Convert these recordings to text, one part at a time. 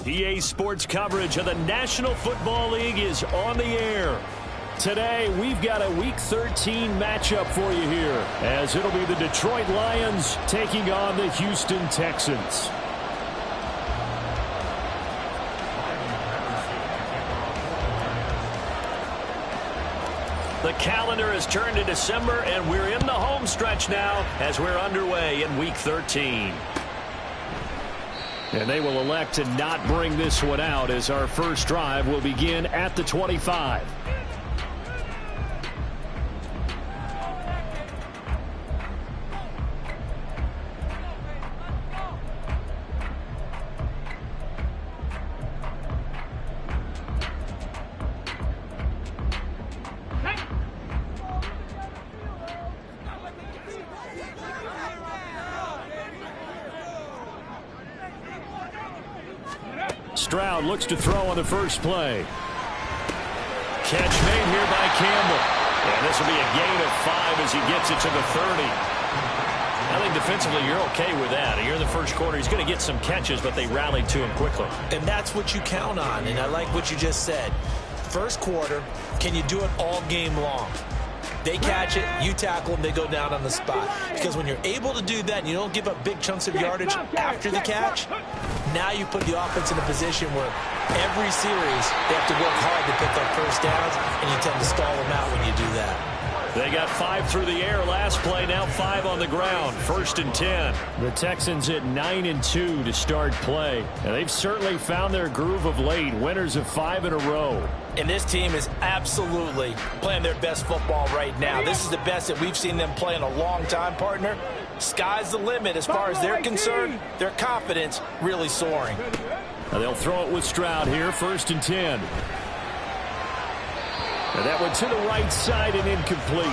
EA Sports coverage of the National Football League is on the air. Today, we've got a Week 13 matchup for you here, as it'll be the Detroit Lions taking on the Houston Texans. The calendar has turned to December, and we're in the home stretch now as we're underway in Week 13. And they will elect to not bring this one out as our first drive will begin at the 25. Stroud looks to throw on the first play. Catch made here by Campbell. And this will be a gain of 5 as he gets it to the 30. I think defensively you're okay with that. Here in the first quarter, he's going to get some catches, but they rallied to him quickly. And that's what you count on, and I like what you just said. First quarter, can you do it all game long? They catch it, you tackle them, they go down on the spot. Because when you're able to do that and you don't give up big chunks of yardage after the catch, now you put the offense in a position where every series they have to work hard to pick up first downs, and you tend to stall them out when you do that. They got 5 through the air last play, now 5 on the ground. 1st and 10. The Texans at 9-2 to start play. And they've certainly found their groove of late. Winners of 5 in a row. And this team is absolutely playing their best football right now. This is the best that we've seen them play in a long time, partner. Sky's the limit as far as they're concerned. Their confidence really soaring. Now they'll throw it with Stroud here. 1st and 10. And that one to the right side and incomplete.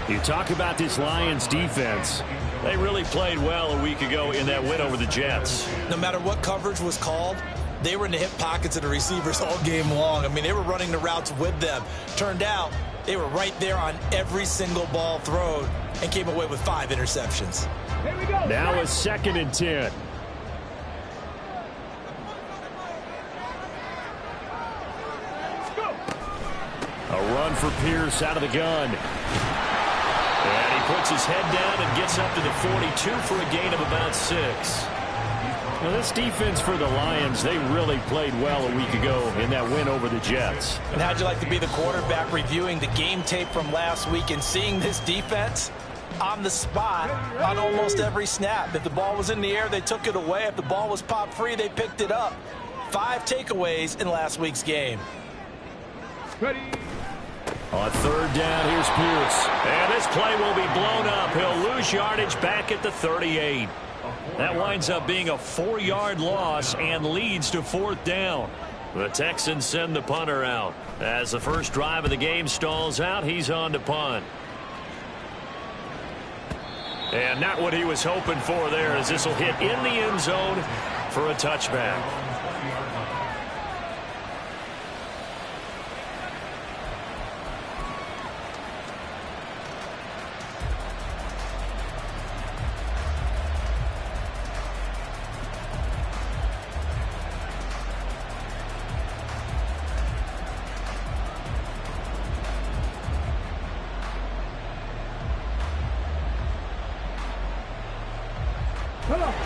You talk about this Lions defense. They really played well a week ago in that win over the Jets. No matter what coverage was called, they were in the hip pockets of the receivers all game long. I mean, they were running the routes with them. Turned out they were right there on every single ball thrown and came away with 5 interceptions. Here we go. Now a 2nd and 10. A run for Pierce out of the gun. And he puts his head down and gets up to the 42 for a gain of about 6. Now this defense for the Lions, they really played well a week ago in that win over the Jets. And how'd you like to be the quarterback reviewing the game tape from last week and seeing this defense on the spot on almost every snap? If the ball was in the air, they took it away. If the ball was popped free, they picked it up. 5 takeaways in last week's game. Ready. On 3rd down, here's Pierce. And this play will be blown up. He'll lose yardage back at the 38. That winds up being a 4-yard loss and leads to 4th down. The Texans send the punter out. As the first drive of the game stalls out, he's on to punt. And not what he was hoping for there, as this will hit in the end zone for a touchback.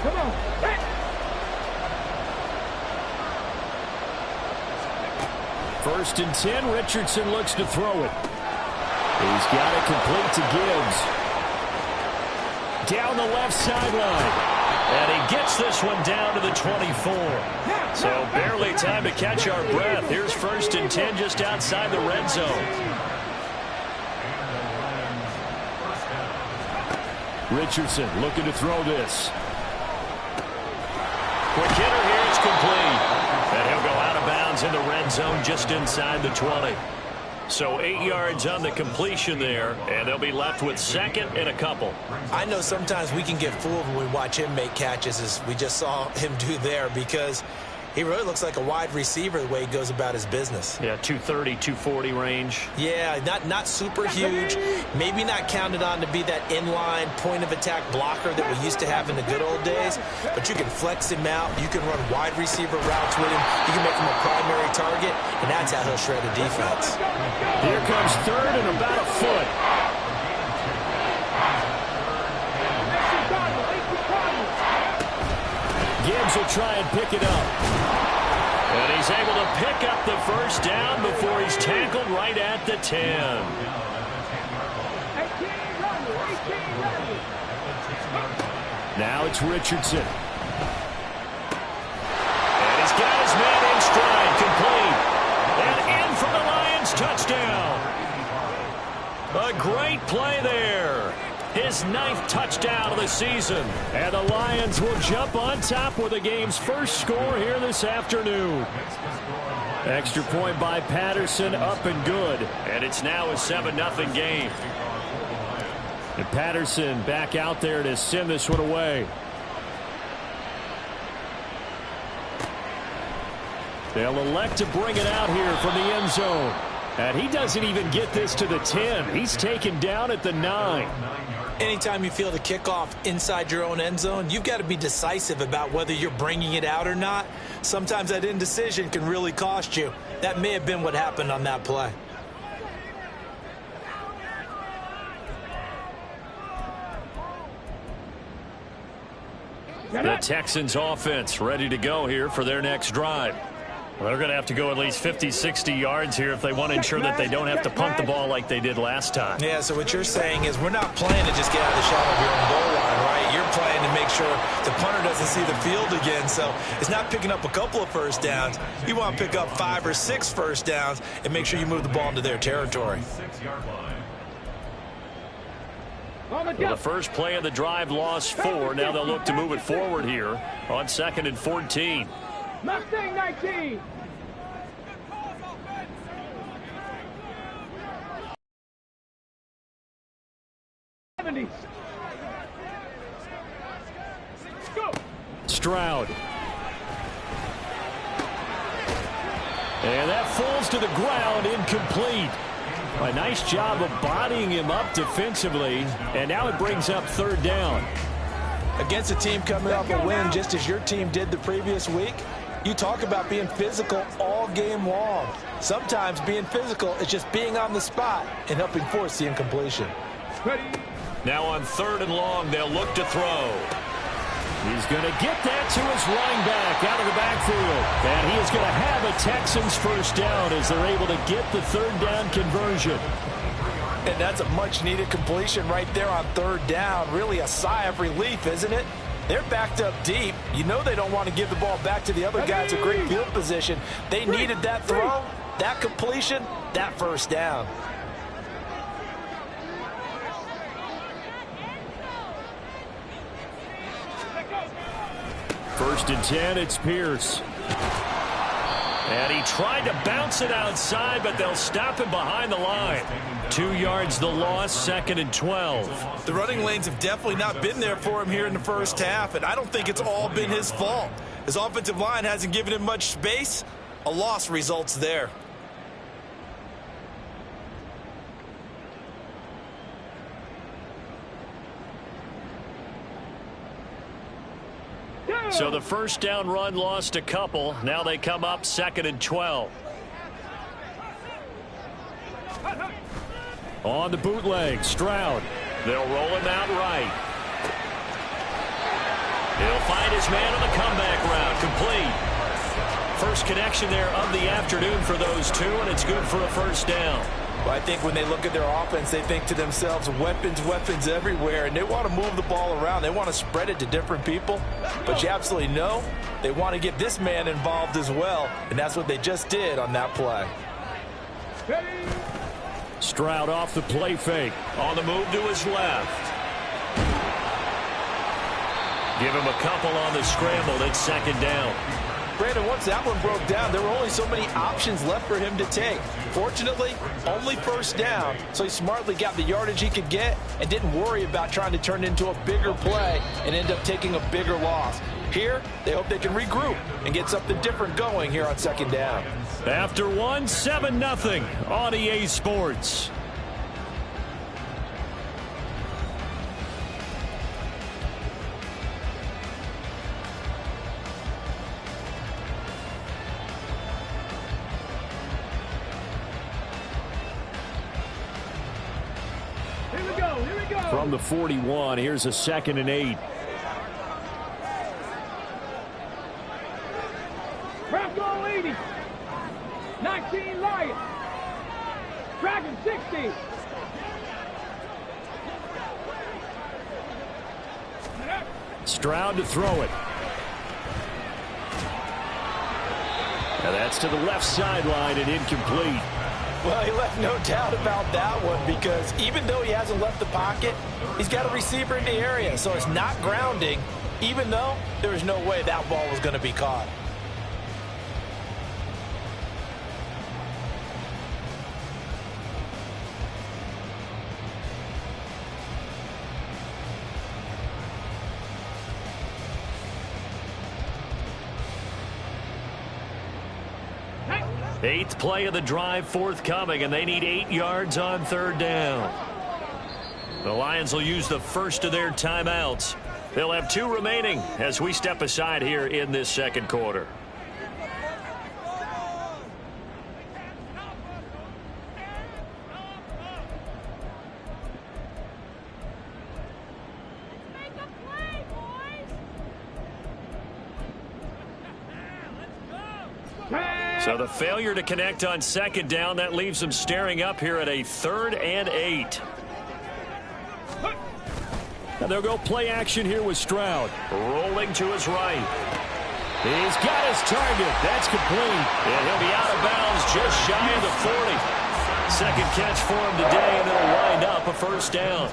Come on. Hey. 1st and 10. Richardson looks to throw it. He's got it complete to Gibbs. Down the left sideline. And he gets this one down to the 24. So barely time to catch our breath. Here's 1st and 10 just outside the red zone. Richardson looking to throw this. Quick hitter here, it's complete. And he'll go out of bounds in the red zone just inside the 20. So 8 yards on the completion there, and they'll be left with 2nd and a couple. I know sometimes we can get fooled when we watch him make catches, as we just saw him do there, because He really looks like a wide receiver the way he goes about his business. Yeah, 230, 240 range. Yeah, not super huge. Maybe not counted on to be that inline point-of-attack blocker that we used to have in the good old days. But you can flex him out. You can run wide receiver routes with him. You can make him a primary target, and that's how he'll shred a defense. Here comes third and about a foot. Gibbs will try and pick it up. And he's able to pick up the first down before he's tackled right at the 10. Now it's Richardson. And he's got his man in stride, complete. And in for the Lions touchdown. A great play there. His 9th touchdown of the season. And the Lions will jump on top with the game's first score here this afternoon. Extra point by Patterson, up and good. And it's now a 7-0 game. And Patterson back out there to send this one away. They'll elect to bring it out here from the end zone. And he doesn't even get this to the 10. He's taken down at the 9. Anytime you feel the kickoff inside your own end zone, you've got to be decisive about whether you're bringing it out or not. Sometimes that indecision can really cost you. That may have been what happened on that play. The Texans offense ready to go here for their next drive. Well, they're going to have to go at least 50, 60 yards here if they want to ensure that they don't have to punt the ball like they did last time. Yeah, so what you're saying is we're not playing to just get out of the shadow of your own goal line, right? You're playing to make sure the punter doesn't see the field again. So it's not picking up a couple of first downs. You want to pick up 5 or 6 first downs and make sure you move the ball into their territory. Well, the first play of the drive lost 4. Now they'll look to move it forward here on 2nd and 14. Mustang 19. Stroud. And that falls to the ground, incomplete. A nice job of bodying him up defensively, and now it brings up 3rd down. Against a team coming off a win just as your team did the previous week, you talk about being physical all game long. Sometimes being physical is just being on the spot and helping force the incompletion. Now on 3rd and long, they'll look to throw. He's going to get that to his running back out of the backfield. And he is going to have a Texans first down as they're able to get the 3rd down conversion. And that's a much-needed completion right there on 3rd down. Really a sigh of relief, isn't it? They're backed up deep. You know they don't want to give the ball back to the other guy. It's a great field position. They needed that throw, that completion, that first down. First and 10, it's Pierce. And he tried to bounce it outside, but they'll stop him behind the line. 2 yards the loss, 2nd and 12. The running lanes have definitely not been there for him here in the first half, and I don't think it's all been his fault. His offensive line hasn't given him much space. A loss results there. So the first down run lost a couple. Now they come up 2nd and 12. On the bootleg, Stroud. They'll roll him out right. He'll find his man on the comeback route, complete. First connection there of the afternoon for those two, and it's good for a first down. Well, I think when they look at their offense, they think to themselves, weapons, weapons everywhere, and they want to move the ball around. They want to spread it to different people, but you absolutely know they want to get this man involved as well, and that's what they just did on that play. Stroud off the play fake. On the move to his left. Give him a couple on the scramble. It's 2nd down. Brandon, once that one broke down, there were only so many options left for him to take. Fortunately, only first down, so he smartly got the yardage he could get and didn't worry about trying to turn it into a bigger play and end up taking a bigger loss. Here, they hope they can regroup and get something different going here on second down. After one, 7-0 on EA Sports. From the 41, here's a 2nd and 8. Bronco 80. 19 Lions. Dragon 60. Stroud to throw it. And that's to the left sideline and incomplete. Well, he left no doubt about that one, because even though he hasn't left the pocket, he's got a receiver in the area, so it's not grounding, even though there was no way that ball was going to be caught. Eighth play of the drive forthcoming, and they need 8 yards on 3rd down. The Lions will use the first of their timeouts. They'll have 2 remaining as we step aside here in this 2nd quarter. So the failure to connect on 2nd down, that leaves them staring up here at a 3rd and 8. And they'll go play action here with Stroud. Rolling to his right. He's got his target. That's complete. And he'll be out of bounds just shy of the 40. Second catch for him today, and it'll wind up a 1st down.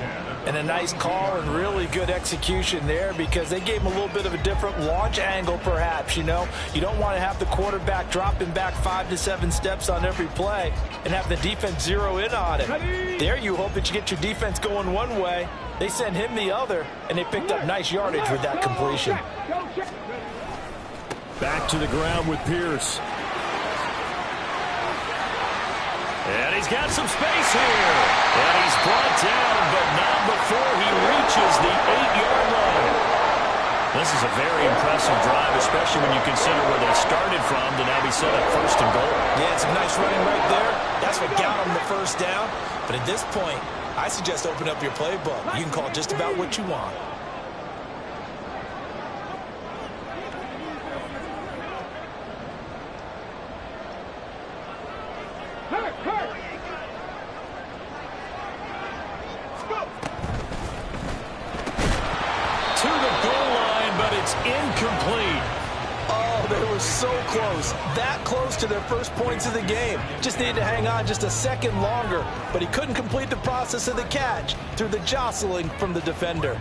And a nice call and really good execution there, because they gave him a little bit of a different launch angle, perhaps. You know, you don't want to have the quarterback dropping back 5 to 7 steps on every play and have the defense zero in on it. There you hope that you get your defense going one way. They send him the other, and they picked up nice yardage with that completion. Back to the ground with Pierce. And he's got some space here. And he's brought down, but not before he reaches the 8-yard line. This is a very impressive drive, especially when you consider where they started from to now be set up 1st and goal. Yeah, some nice running right there. That's what got him the 1st down. But at this point, I suggest open up your playbook. You can call just about what you want. To the goal line, but it's incomplete. Oh, they were so close. That close to their first points of the game. Just needed to hang on just a second longer, but he couldn't complete the process of the catch through the jostling from the defender.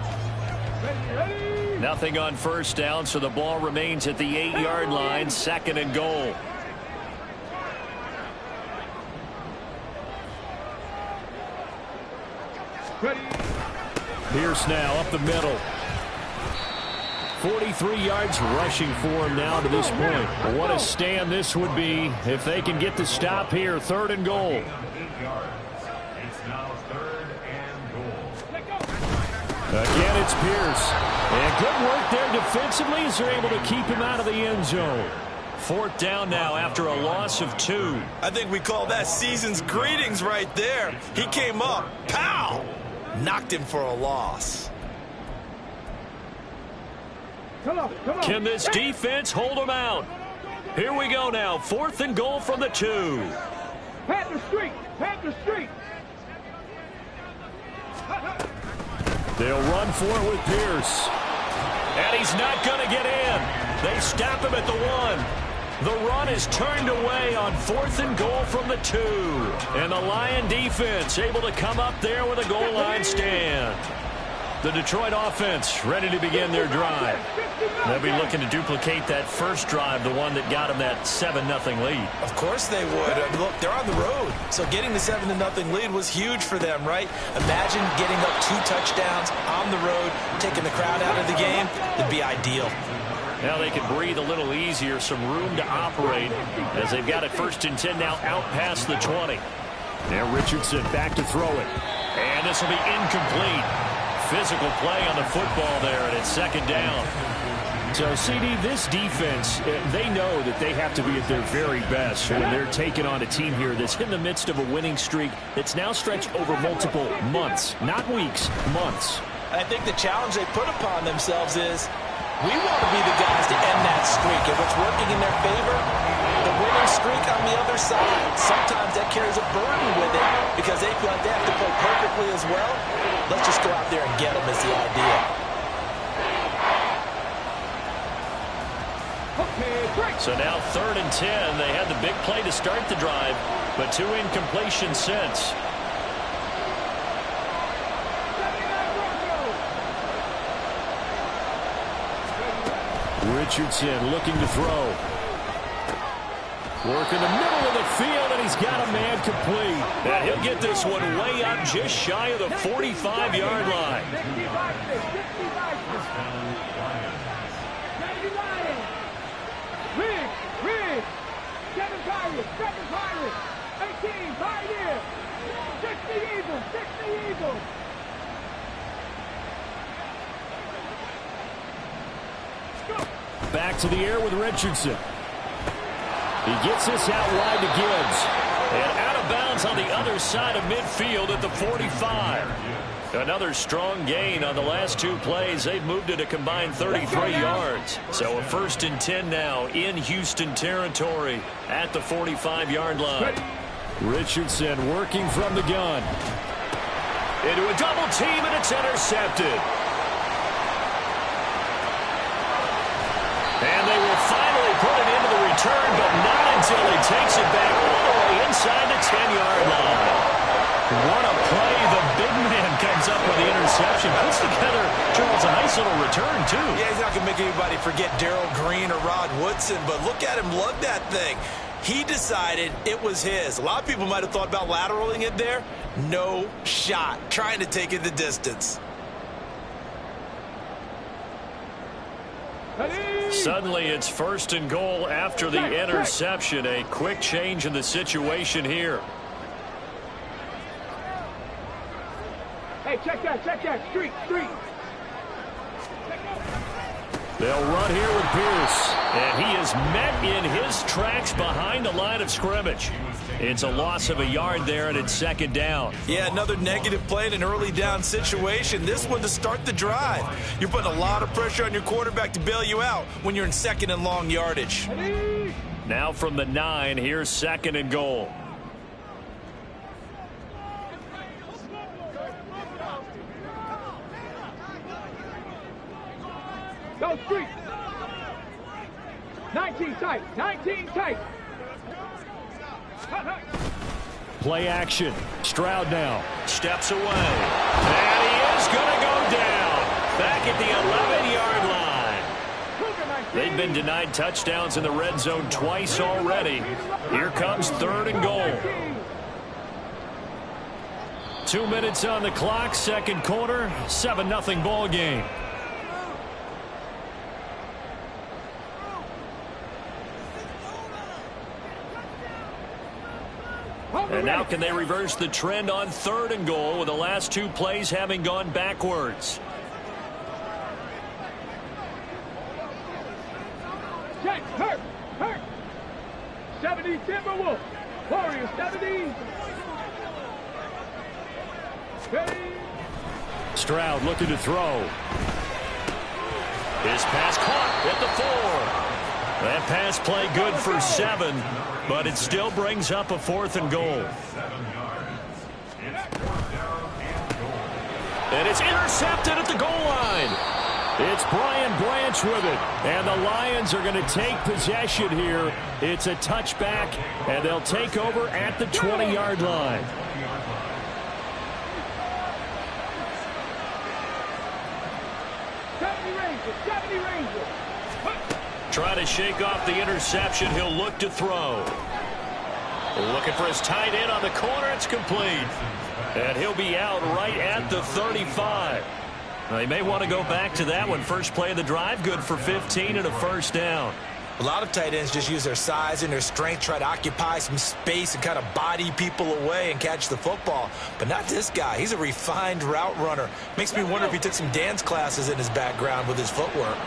Nothing on 1st down, so the ball remains at the 8-yard line, 2nd and goal. Pierce now up the middle. 43 yards rushing for him now to this point. But what a stand this would be if they can get the stop here. 3rd and goal. Again, it's Pierce. And good work there defensively as they're able to keep him out of the end zone. 4th down now after a loss of 2. I think we call that season's greetings right there. He came up, pow! Knocked him for a loss. Come on. Can this defense hold them out? Here we go now. 4th and goal from the 2. Panther Street. They'll run for it with Pierce. And he's not going to get in. They stop him at the 1. The run is turned away on 4th and goal from the 2. And the Lion defense able to come up there with a goal line stand. The Detroit offense ready to begin their drive. They'll be looking to duplicate that first drive, the one that got them that 7-0 lead. Of course they would. Look, they're on the road. So getting the 7-0 lead was huge for them, right? Imagine getting up 2 touchdowns on the road, taking the crowd out of the game. It'd be ideal. Now they can breathe a little easier, some room to operate as they've got it 1st and 10 now out past the 20. Now Richardson back to throw it. And this will be incomplete. Physical play on the football there, and it's 2nd down. So, CD, this defense, they know that they have to be at their very best when they're taking on a team here that's in the midst of a winning streak that's now stretched over multiple months, not weeks, months. I think the challenge they put upon themselves is we want to be the guys to end that streak. And what's working in their favor, the winning streak on the other side. Sometimes that carries a burden with it because they feel like they have to play perfectly as well. Let's just go out there and get them is the idea. So now 3rd and 10. They had the big play to start the drive, but 2 incompletions since. Richardson looking to throw. Work in the middle of the field, and he's got a man complete. And he'll get this one way up just shy of the 45-yard line. Rig, 7 Pirates, 18, Pioneer, 60 Eagles. Back to the air with Richardson. He gets this out wide to Gibbs. And out of bounds on the other side of midfield at the 45. Another strong gain on the last 2 plays. They've moved it a combined 33 yards. So a 1st and 10 now in Houston territory at the 45-yard line. Richardson working from the gun. Into a double team, and it's intercepted. And they will finally put it into the return, but not until he takes it back all the way inside the 10-yard line. What a play. The big man comes up with the interception. Puts together, Charles, a nice little return, too. Yeah, he's not going to make anybody forget Darrell Green or Rod Woodson, but look at him lug that thing. He decided it was his. A lot of people might have thought about lateraling it there. No shot. Trying to take it the distance. Suddenly it's 1st and goal after the interception. A quick change in the situation here. Hey, check that. Streak. They'll run here with Pierce. And he is met in his tracks behind the line of scrimmage. It's a loss of a yard there, and it's 2nd down. Yeah, another negative play in an early down situation. This one to start the drive. You're putting a lot of pressure on your quarterback to bail you out when you're in 2nd and long yardage. Now from the 9, here's 2nd and goal. Go streak. 19 tight. Play action. Stroud now. Steps away. And he is going to go down. Back at the 11-yard line. They've been denied touchdowns in the red zone twice already. Here comes 3rd and goal. 2 minutes on the clock, 2nd quarter, 7-0 ball game. And now can they reverse the trend on 3rd and goal with the last 2 plays having gone backwards? Check, hurt. 70 Timberwolves. Warriors 70. Ready. Stroud looking to throw. His pass caught at the 4. That pass play good for 7, but it still brings up a 4th and goal. And it's intercepted at the goal line. It's Brian Branch with it. And the Lions are going to take possession here. It's a touchback, and they'll take over at the 20-yard line. Try to shake off the interception. He'll look to throw. Looking for his tight end on the corner. It's complete. And he'll be out right at the 35. They may want to go back to that one. First play of the drive, good for 15 and a first down. A lot of tight ends just use their size and their strength, try to occupy some space and kind of body people away and catch the football. But not this guy. He's a refined route runner. Makes me wonder if he took some dance classes in his background with his footwork.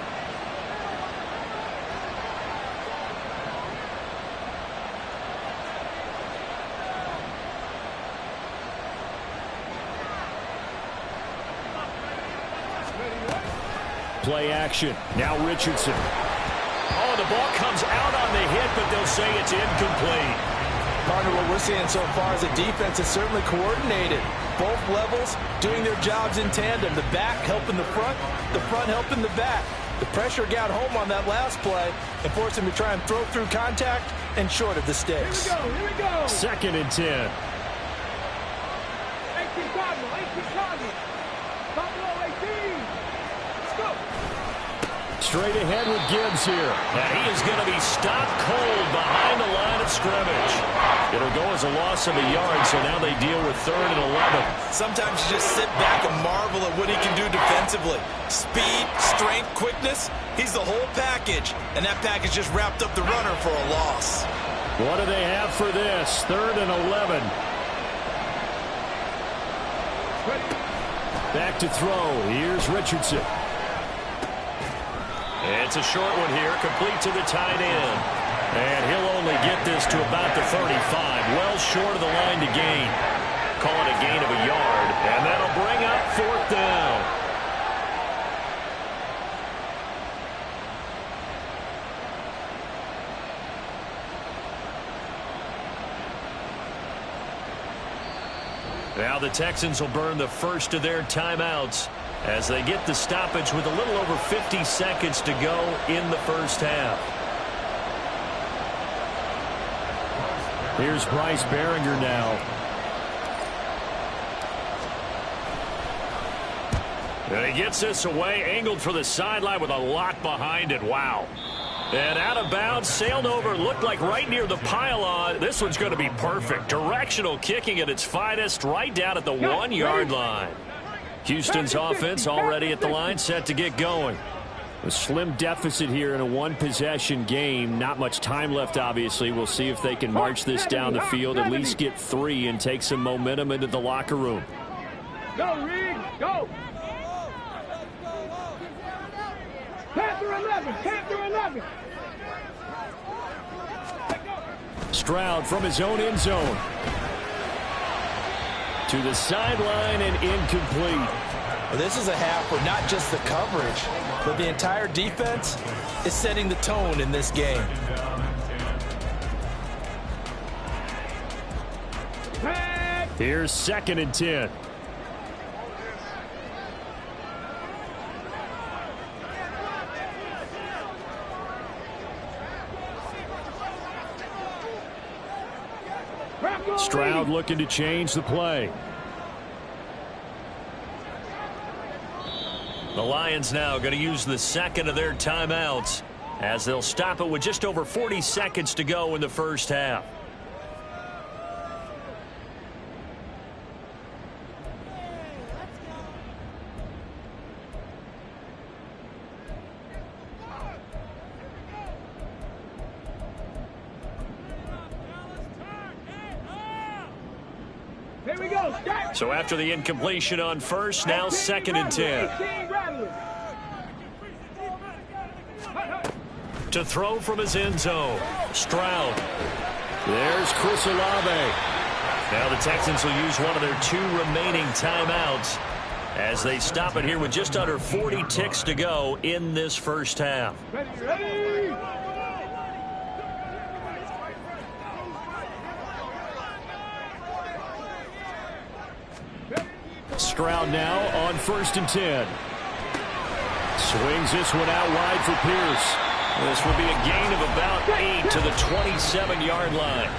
Play action. Now Richardson. Oh, the ball comes out on the hit, but they'll say it's incomplete. Partner, what we're seeing so far is a defense is certainly coordinated. Both levels doing their jobs in tandem. The back helping the front helping the back. The pressure got home on that last play and forced him to try and throw through contact and short of the sticks. Here we go. 2nd and 10. 18 Cardinals. Buffalo 18. Let's go. Straight ahead with Gibbs here. And he is going to be stopped cold behind the line of scrimmage. It'll go as a loss of a yard, so now they deal with 3rd and 11. Sometimes you just sit back and marvel at what he can do defensively. Speed, strength, quickness, he's the whole package. And that package just wrapped up the runner for a loss. What do they have for this? 3rd and 11. Back to throw. Here's Richardson. It's a short one here, complete to the tight end. And he'll only get this to about the 35, well short of the line to gain. Call it a gain of a yard, and that'll bring up 4th down. Now the Texans will burn the first of their timeouts as they get the stoppage with a little over 50 seconds to go in the first half. Here's Bryce Behringer now. And he gets this away, angled for the sideline with a lot behind it. Wow. And out of bounds, sailed over, looked like right near the pylon. This one's going to be perfect. Directional kicking at its finest, right down at the 1-yard line. Houston's offense already at the line, set to get going. A slim deficit here in a one-possession game. Not much time left, obviously. We'll see if they can march this down the field, at least get 3 and take some momentum into the locker room. Go, Reed, go. Panther 11, Panther 11. Stroud from his own end zone. To the sideline and incomplete. Well, this is a half where not just the coverage, but the entire defense is setting the tone in this game. Here's 2nd and 10. Stroud looking to change the play. The Lions now going to use the 2nd of their timeouts as they'll stop it with just over 40 seconds to go in the first half. Here we go. Start. So after the incompletion on first, now 2nd and 10. To throw from his end zone. Stroud. There's Chris Olave. Now the Texans will use one of their 2 remaining timeouts as they stop it here with just under 40 ticks to go in this first half. Ready. Stroud now on 1st and 10. Swings this one out wide for Pierce. This will be a gain of about 8 to the 27-yard line.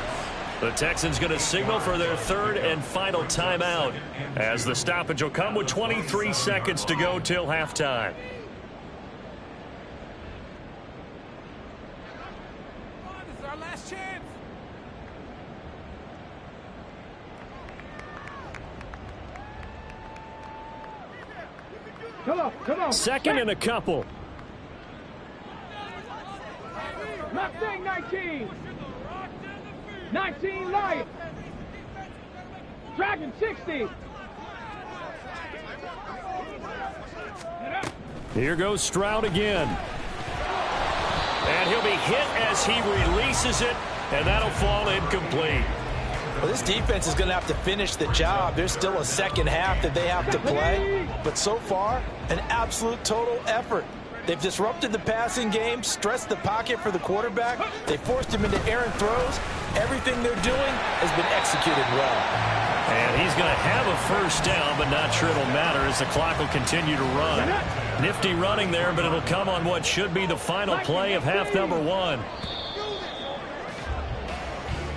The Texans going to signal for their 3rd and final timeout as the stoppage will come with 23 seconds to go till halftime. This is our last chance. Come on, come on. Second and a couple. Mustang 19. 19 Lions. Dragon 60. Here goes Stroud again. And he'll be hit as he releases it, and that'll fall incomplete. Well, this defense is going to have to finish the job. There's still a second half that they have to play. But so far, an absolute total effort. They've disrupted the passing game, stressed the pocket for the quarterback. They forced him into errant throws. Everything they're doing has been executed well. And he's going to have a first down, but not sure it'll matter as the clock will continue to run. Nifty running there, but it'll come on what should be the final play of half number 1.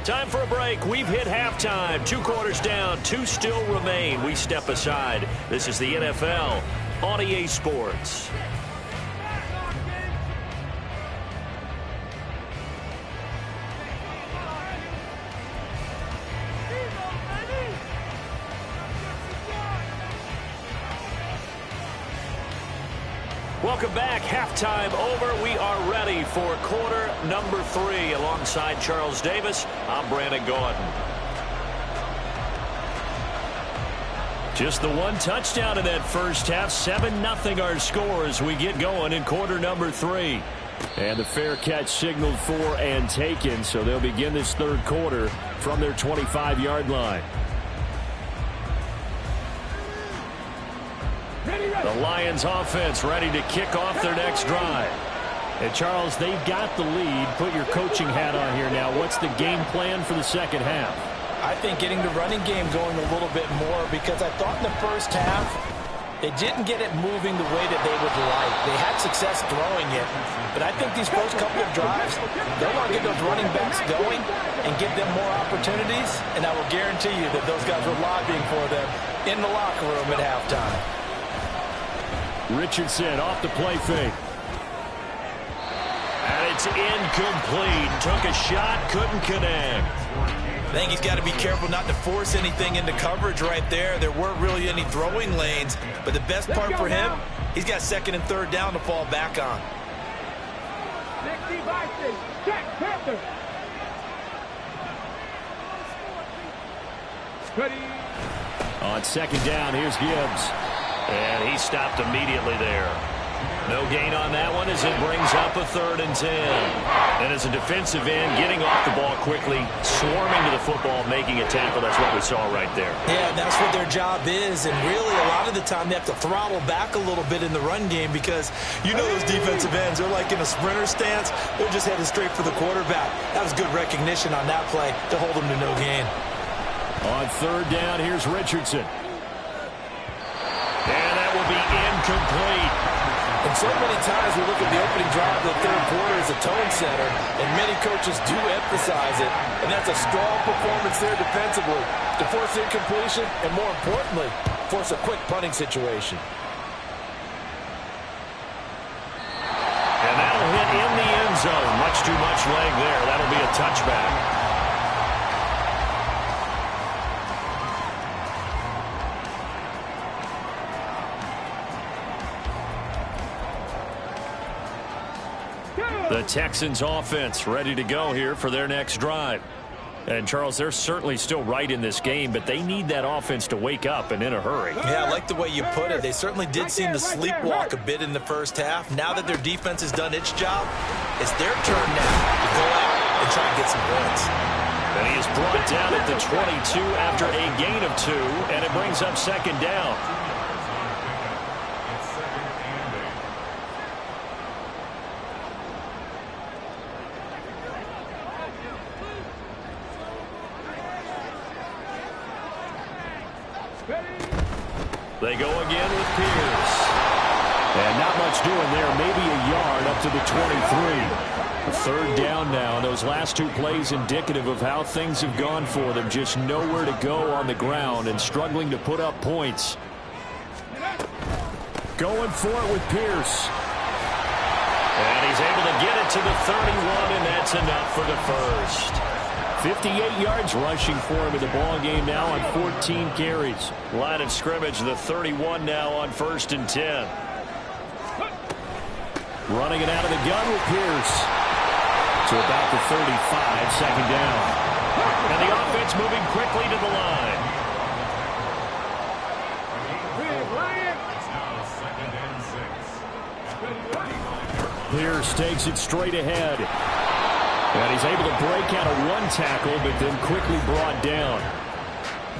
Time for a break. We've hit halftime. 2 quarters down. 2 still remain. We step aside. This is the NFL on EA Sports. Welcome back. Halftime over. We are ready for quarter number 3. Alongside Charles Davis, I'm Brandon Gordon. Just the 1 touchdown in that first half. 7-0 our score as we get going in quarter number 3. And the fair catch signaled for and taken, so they'll begin this third quarter from their 25-yard line. The Lions offense ready to kick off their next drive. And Charles, they've got the lead. Put your coaching hat on here now. What's the game plan for the second half? I think getting the running game going a little bit more, because I thought in the first half they didn't get it moving the way that they would like. They had success throwing it, but I think these first couple of drives, they want to get those running backs going and give them more opportunities, and I will guarantee you that those guys were lobbying for them in the locker room at halftime. Richardson off the play fake. And it's incomplete. Took a shot, couldn't connect. I think he's got to be careful not to force anything into coverage right there. There weren't really any throwing lanes, but the best part for him, he's got second and third down to fall back on. 60 Bison. Check, Panther. Ready. On second down, here's Gibbs. And he stopped immediately there. No gain on that one as it brings up a 3rd and 10. And as a defensive end, getting off the ball quickly, swarming to the football, making a tackle. That's what we saw right there. Yeah, that's what their job is. And really, a lot of the time, they have to throttle back a little bit in the run game because you know those defensive ends, they're like in a sprinter stance. They're just headed straight for the quarterback. That was good recognition on that play to hold them to no gain. On 3rd down, here's Richardson. And that will be incomplete. And so many times we look at the opening drive of the third quarter as a tone setter, and many coaches do emphasize it, and that's a strong performance there defensively to force incompletion and, more importantly, force a quick punting situation. And that'll hit in the end zone. Much too much leg there. That'll be a touchback. The Texans offense ready to go here for their next drive. And, Charles, they're certainly still right in this game, but they need that offense to wake up and in a hurry. Yeah, I like the way you put it. They certainly did seem to sleepwalk a bit in the first half. Now that their defense has done its job, it's their turn now to go out and try and get some points. And he is brought down at the 22 after a gain of 2, and it brings up second down. They go again with Pierce. And not much doing there. Maybe a yard up to the 23. A 3rd down now. And those last 2 plays indicative of how things have gone for them. Just nowhere to go on the ground and struggling to put up points. Going for it with Pierce. And he's able to get it to the 31, and that's enough for the first. 58 yards rushing for him in the ball game now on 14 carries. Line of scrimmage, the 31 now on 1st and 10. Running it out of the gun with Pierce. To about the 35, second down. And the offense moving quickly to the line. Pierce takes it straight ahead. And he's able to break out of one tackle, but then quickly brought down.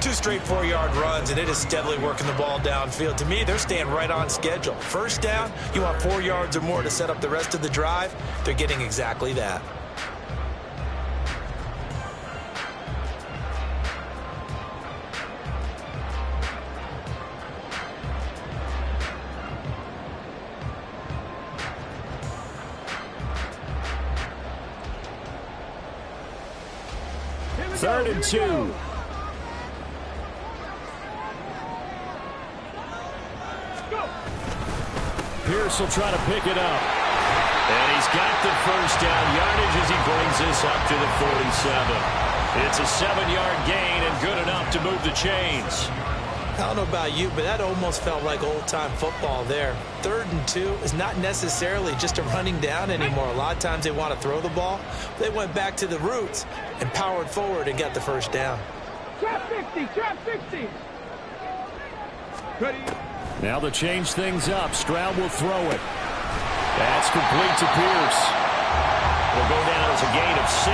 2 straight 4-yard runs, and it is steadily working the ball downfield. To me, they're staying right on schedule. First down, you want 4 yards or more to set up the rest of the drive. They're getting exactly that. Third and 2. Pierce will try to pick it up. And he's got the first down yardage as he brings this up to the 47. It's a 7-yard gain and good enough to move the chains. I don't know about you, but that almost felt like old-time football there. 3rd and 2 is not necessarily just a running down anymore. A lot of times they want to throw the ball. They went back to the roots and powered forward and got the first down. Trap 60, trap 60. Ready. Now to change things up, Stroud will throw it. That's complete to Pierce. Will go down as a gain of 6,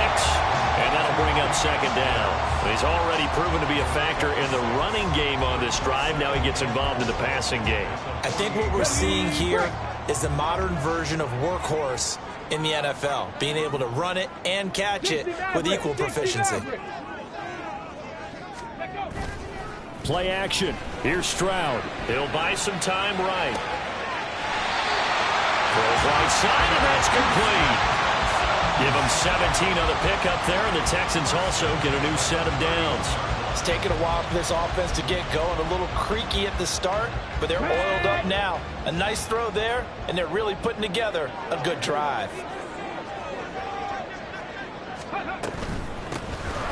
and that'll bring up second down. He's already proven to be a factor in the running game on this drive. Now he gets involved in the passing game. I think what we're seeing here is the modern version of workhorse in the NFL, being able to run it and catch it with equal proficiency. Play action. Here's Stroud. He'll buy some time right. Throws right side, and that's complete. Give them 17 on the pickup there, and the Texans also get a new set of downs. It's taken a while for this offense to get going. A little creaky at the start, but they're oiled up now. A nice throw there, and they're really putting together a good drive.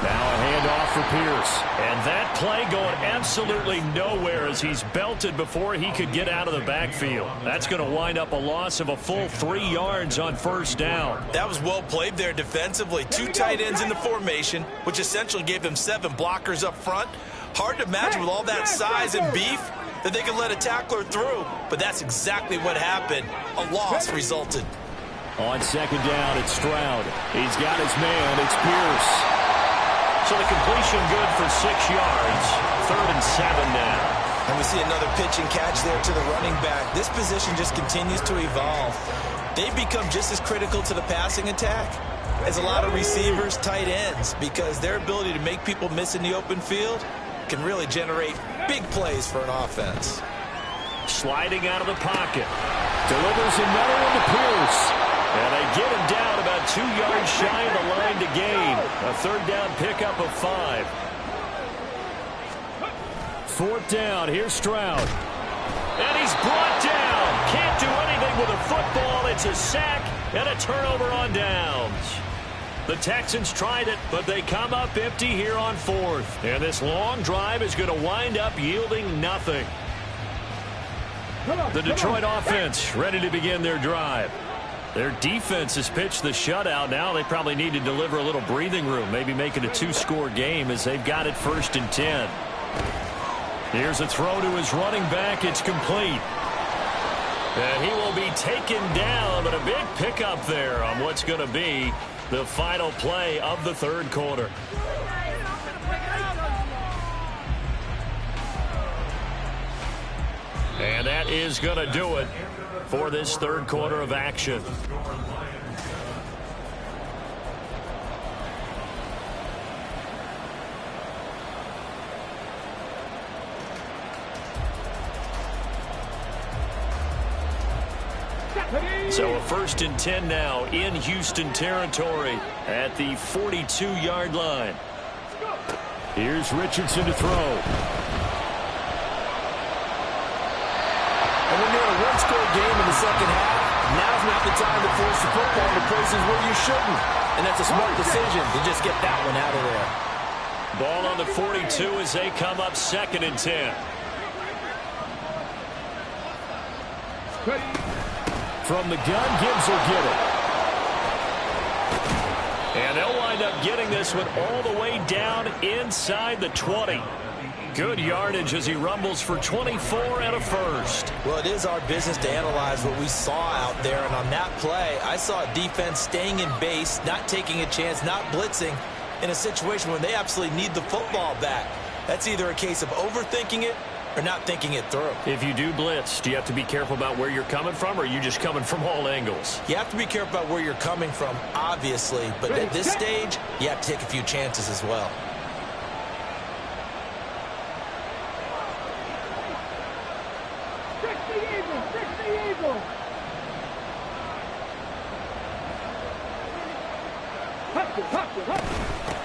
Now a handoff for Pierce. And that play going absolutely nowhere as he's belted before he could get out of the backfield. That's going to wind up a loss of a full 3 yards on first down. That was well played there defensively. 2 tight ends in the formation, which essentially gave them 7 blockers up front. Hard to imagine with all that size and beef that they could let a tackler through. But that's exactly what happened. A loss resulted. On second down, it's Stroud. He's got his man. It's Pierce. So the completion good for 6 yards. 3rd and 7 now. And we see another pitch and catch there to the running back. This position just continues to evolve. They've become just as critical to the passing attack as a lot of receivers, tight ends, because their ability to make people miss in the open field can really generate big plays for an offense. Sliding out of the pocket. Delivers another one to Pierce. And they get him down about 2 yards shy of the line to gain. A 3rd down pickup of 5. 4th down. Here's Stroud. And he's brought down. Can't do anything with a football. It's a sack and a turnover on downs. The Texans tried it, but they come up empty here on 4th. And this long drive is going to wind up yielding nothing. The Detroit offense ready to begin their drive. Their defense has pitched the shutout. Now they probably need to deliver a little breathing room, maybe make it a 2-score game as they've got it 1st and 10. Here's a throw to his running back. It's complete. And he will be taken down, but a big pickup there on what's going to be the final play of the 3rd quarter. And that is going to do it for this 3rd quarter of action. So a 1st and 10 now in Houston territory at the 42-yard line. Here's Richardson to throw. And when you're in a 1-score game in the second half, now's not the time to force the football to places where you shouldn't. And that's a smart decision to just get that one out of there. Ball on the 42 as they come up 2nd and 10. From the gun, Gibbs will get it. And they'll wind up getting this one all the way down inside the 20. Good yardage as he rumbles for 24 and a first. Well, it is our business to analyze what we saw out there. And on that play, I saw a defense staying in base, not taking a chance, not blitzing in a situation where they absolutely need the football back. That's either a case of overthinking it or not thinking it through. If you do blitz, do you have to be careful about where you're coming from, or are you just coming from all angles? You have to be careful about where you're coming from, obviously. But at this stage, you have to take a few chances as well.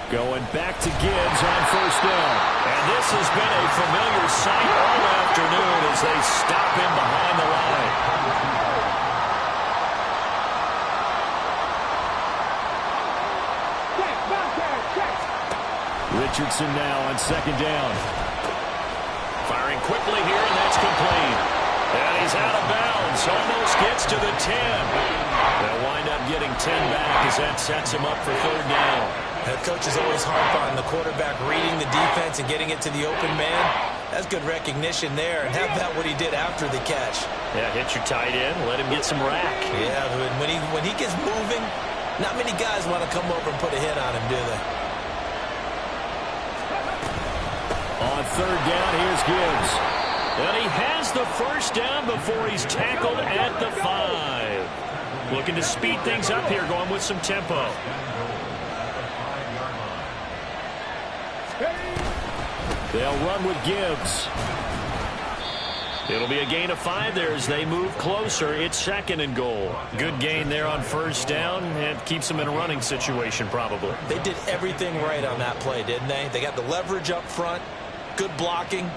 Going back to Gibbs on 1st down. And this has been a familiar sight all afternoon as they stop him behind the line. Richardson now on 2nd down. Firing quickly here, and that's complete. And he's out of bounds. Almost gets to the 10. They'll wind up getting 10 back as that sets him up for 3rd down. The coach is always harp on the quarterback reading the defense and getting it to the open man. That's good recognition there. And how about what he did after the catch? Yeah, hit your tight end, let him get some rack. Yeah, when he gets moving, not many guys want to come over and put a hit on him, do they? On 3rd down, here's Gibbs. And he has the 1st down before he's tackled at the 5. Looking to speed things up here, going with some tempo. They'll run with Gibbs. It'll be a gain of 5 there as they move closer. It's 2nd and goal. Good gain there on 1st down. And keeps them in a running situation probably. They did everything right on that play, didn't they? They got the leverage up front. Good blocking.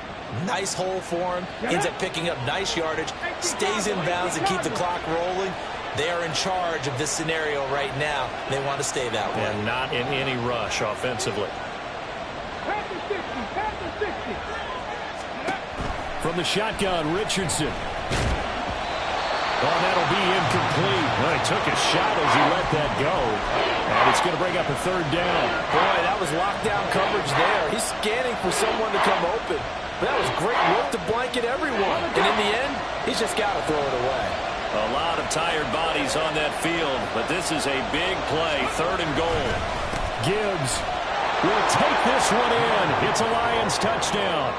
Nice hole for him. Ends up picking up nice yardage. Stays in bounds and keep the clock rolling. They are in charge of this scenario right now. They want to stay that way. And not in any rush offensively. From the shotgun, Richardson. Oh, that'll be incomplete. Well, he took a shot as he let that go. And it's going to bring up a 3rd down. Boy, that was lockdown coverage there. He's scanning for someone to come open. But that was great work to blanket everyone. And in the end, he's just got to throw it away. A lot of tired bodies on that field, but this is a big play, 3rd and goal. Gibbs will take this one in. It's a Lions touchdown.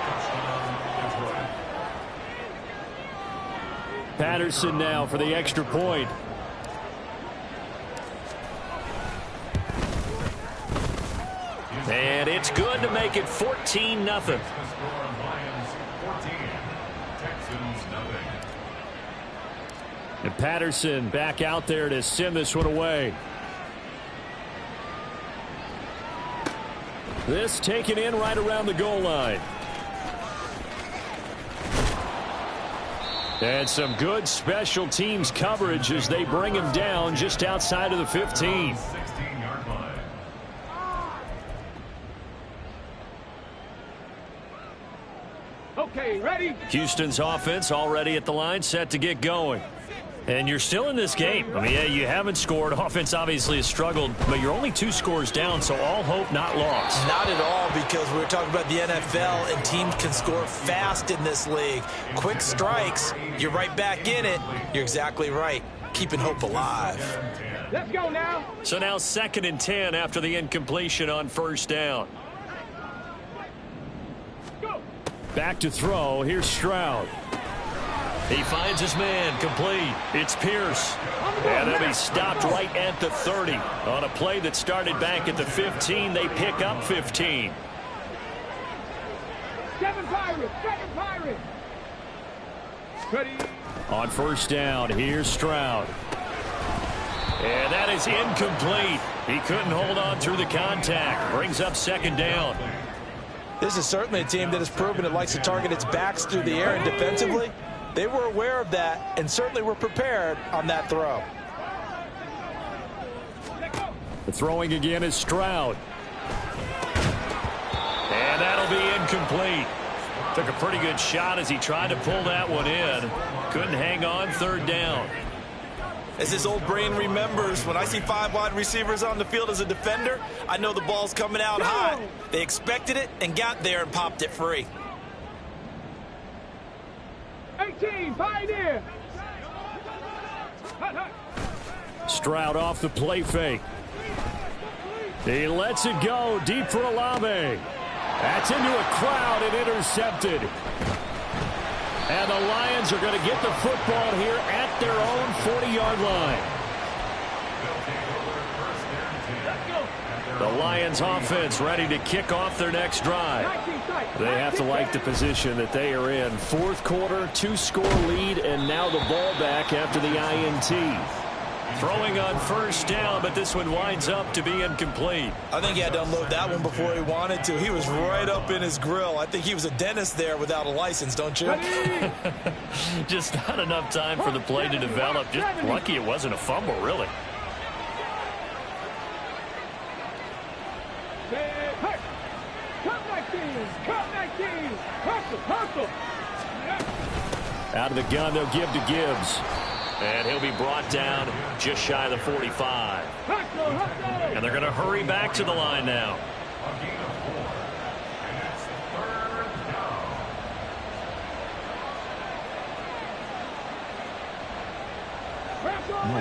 Patterson now for the extra point. And it's good to make it 14-0. And Patterson back out there to send this one away. This taken in right around the goal line. And some good special teams coverage as they bring him down just outside of the 15. Okay, ready? Houston's offense already at the line, set to get going. And you're still in this game. I mean, yeah, you haven't scored. Offense obviously has struggled, but you're only 2 scores down, so all hope not lost. Not at all, because we were talking about the NFL, and teams can score fast in this league. Quick strikes, you're right back in it. You're exactly right. Keeping hope alive. Let's go now. So now 2nd and 10 after the incompletion on 1st down. Go. Back to throw. Here's Stroud. He finds his man, complete. It's Pierce. And he'll be stopped right at the 30. On a play that started back at the 15, they pick up 15. 7 Pirates, 7 Pirates. Ready? On 1st down, here's Stroud. And that is incomplete. He couldn't hold on through the contact. Brings up 2nd down. This is certainly a team that has proven it likes to target its backs through the air and defensively. They were aware of that and certainly were prepared on that throw. The throwing again is Stroud. And that'll be incomplete. Took a pretty good shot as he tried to pull that one in. Couldn't hang on, third down. As his old brain remembers, when I see 5 wide receivers on the field as a defender, I know the ball's coming out hot. They expected it and got there and popped it free. 18, Pioneer. Stroud off the play fake. He lets it go deep for Olave. That's into a crowd and intercepted. And the Lions are going to get the football here at their own 40-yard line. The Lions offense ready to kick off their next drive. They have to like the position that they are in. Fourth quarter, 2-score lead, and now the ball back after the INT. Throwing on first down, but this one winds up to be incomplete. I think he had to unload that one before he wanted to. He was right up in his grill. I think he was a dentist there without a license, don't you? Just not enough time for the play to develop. Just lucky it wasn't a fumble, really. Out of the gun, they'll give to Gibbs. And he'll be brought down just shy of the 45. And they're going to hurry back to the line now.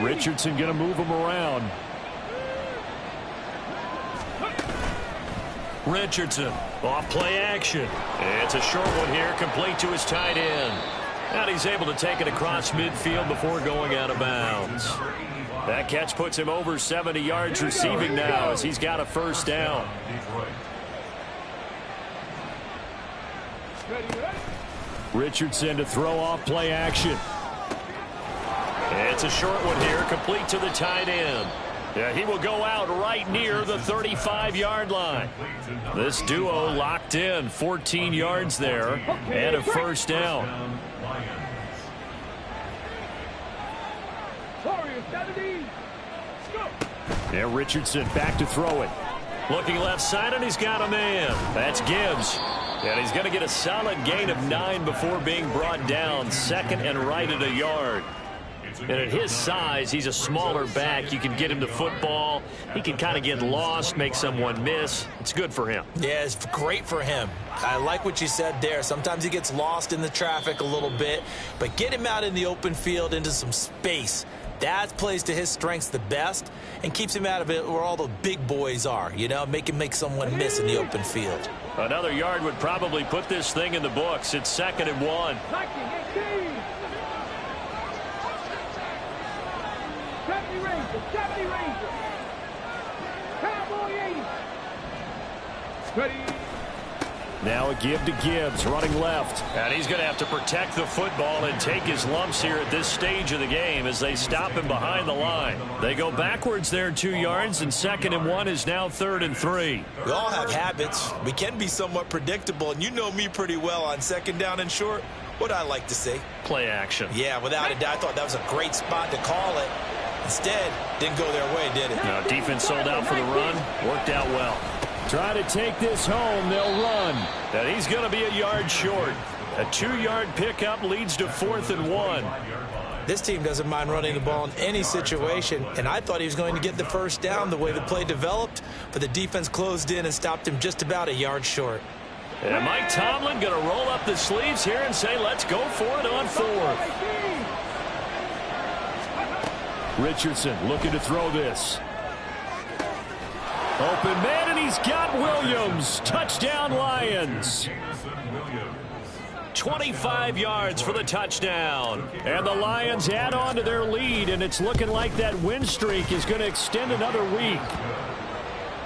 Richardson going to move him around. Richardson off play action. It's a short one here, complete to his tight end. And he's able to take it across midfield before going out of bounds. That catch puts him over 70 yards receiving now as he's got a first down. Richardson to throw off play action. It's a short one here, complete to the tight end. Yeah, he will go out right near the 35-yard line. This duo locked in, 14 yards there, and a first down. Yeah, Richardson back to throw it. Looking left side, and he's got a man. That's Gibbs. And he's going to get a solid gain of 9 before being brought down. Second and right at a yard. And at his size, he's a smaller back. You can get him the football. He can kind of get lost, make someone miss. It's good for him. Yeah, it's great for him. I like what you said there. Sometimes he gets lost in the traffic a little bit, but get him out in the open field into some space. That plays to his strengths the best and keeps him out of it where all the big boys are, you know, make someone miss in the open field. Another yard would probably put this thing in the books. It's 2nd and 1. 70 Rangers. Cowboy 80. Ready. Now a give to Gibbs, running left. And he's going to have to protect the football and take his lumps here at this stage of the game as they stop him behind the line. They go backwards there 2 yards, and 2nd and 1 is now 3rd and 3. We all have habits. We can be somewhat predictable, and you know me pretty well on 2nd down and short. What I like to say? Play action. Yeah, without a doubt. I thought that was a great spot to call it. Instead, didn't go their way, did it? No, defense sold out for the run. Worked out well. Try to take this home. They'll run. And he's going to be a yard short. A 2-yard pickup leads to 4th and 1. This team doesn't mind running the ball in any situation, and I thought he was going to get the first down the way the play developed, but the defense closed in and stopped him just about a yard short. And Mike Tomlin going to roll up the sleeves here and say, let's go for it on 4th. Richardson looking to throw this. Open man, and he's got Williams. Touchdown, Lions. 25 yards for the touchdown. And the Lions add on to their lead, and it's looking like that win streak is going to extend another week.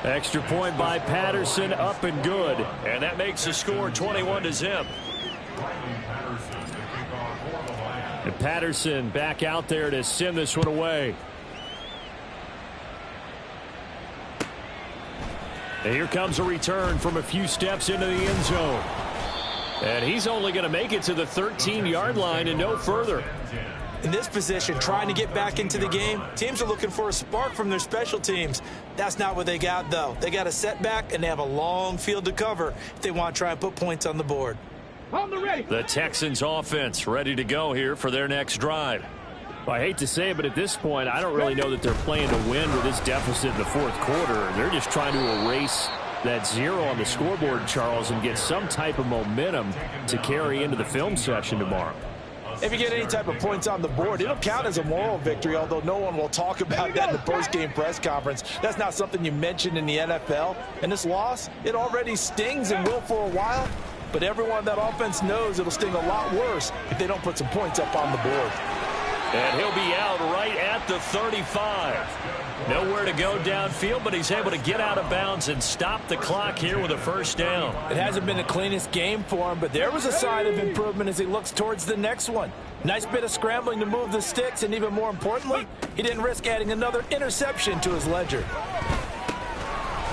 Extra point by Patterson, up and good. And that makes the score 21-0. And Patterson back out there to send this one away. And here comes a return from a few steps into the end zone. And he's only going to make it to the 13-yard line and no further. In this position, trying to get back into the game, teams are looking for a spark from their special teams. That's not what they got, though. They got a setback, and they have a long field to cover if they want to try and put points on the board. On the ready. The Texans offense ready to go here for their next drive. Well, I hate to say it, but at this point, I don't really know that they're playing to win with this deficit in the fourth quarter. They're just trying to erase that 0 on the scoreboard, Charles, and get some type of momentum to carry into the film session tomorrow. If you get any type of points on the board, it'll count as a moral victory, although no one will talk about that in the post-game press conference. That's not something you mentioned in the NFL. And this loss, it already stings and will for a while, but everyone on that offense knows it'll sting a lot worse if they don't put some points up on the board. And he'll be out right at the 35. Nowhere to go downfield, but he's able to get out of bounds and stop the clock here with a first down. It hasn't been the cleanest game for him, but there was a sign of improvement as he looks towards the next one. Nice bit of scrambling to move the sticks, and even more importantly, he didn't risk adding another interception to his ledger.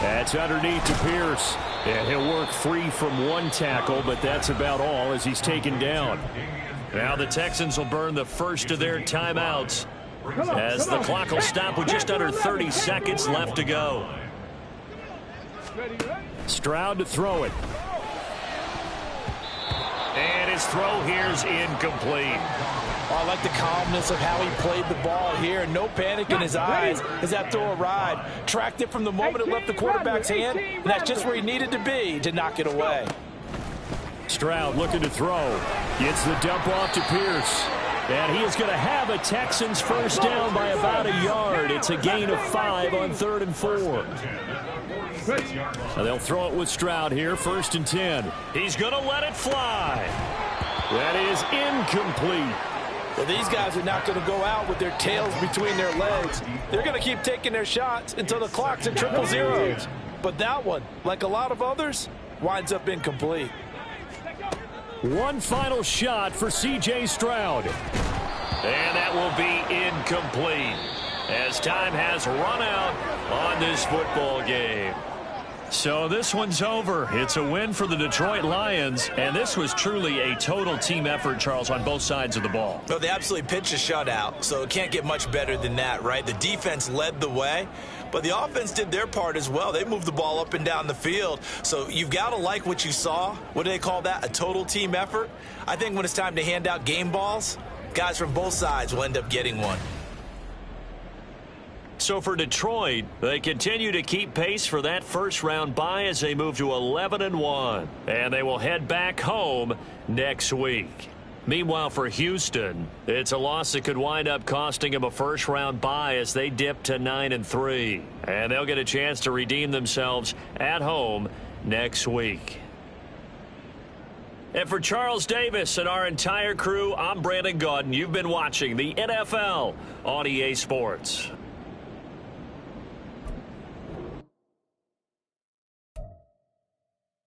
That's underneath to Pierce. And he'll work free from one tackle, but that's about all as he's taken down. Now the Texans will burn the first of their timeouts as the clock will stop with just under 30 seconds left to go. Stroud to throw it. And his throw here's incomplete. Oh, I like the calmness of how he played the ball here. No panic in his eyes as that throw arrived. Tracked it from the moment it left the quarterback's hand, and that's just where he needed to be to knock it away. Stroud looking to throw. Gets the dump off to Pierce. And he is going to have a Texans first down by about a yard. It's a gain of 5 on 3rd and 4. Now they'll throw it with Stroud here, 1st and 10. He's going to let it fly. That is incomplete. Well, these guys are not going to go out with their tails between their legs. They're going to keep taking their shots until the clock's at 000. But that one, like a lot of others, winds up incomplete. One final shot for C.J. Stroud. And that will be incomplete as time has run out on this football game. So this one's over. It's a win for the Detroit Lions, and this was truly a total team effort, Charles, on both sides of the ball. No, they absolutely pitched a shutout, so it can't get much better than that, right? The defense led the way, but the offense did their part as well. They moved the ball up and down the field, so you've got to like what you saw. What do they call that? A total team effort? I think when it's time to hand out game balls, guys from both sides will end up getting one. So for Detroit, they continue to keep pace for that first-round bye as they move to 11-1. And they will head back home next week. Meanwhile, for Houston, it's a loss that could wind up costing them a first-round bye as they dip to 9-3. And they'll get a chance to redeem themselves at home next week. And for Charles Davis and our entire crew, I'm Brandon Gaudin. You've been watching the NFL on EA Sports.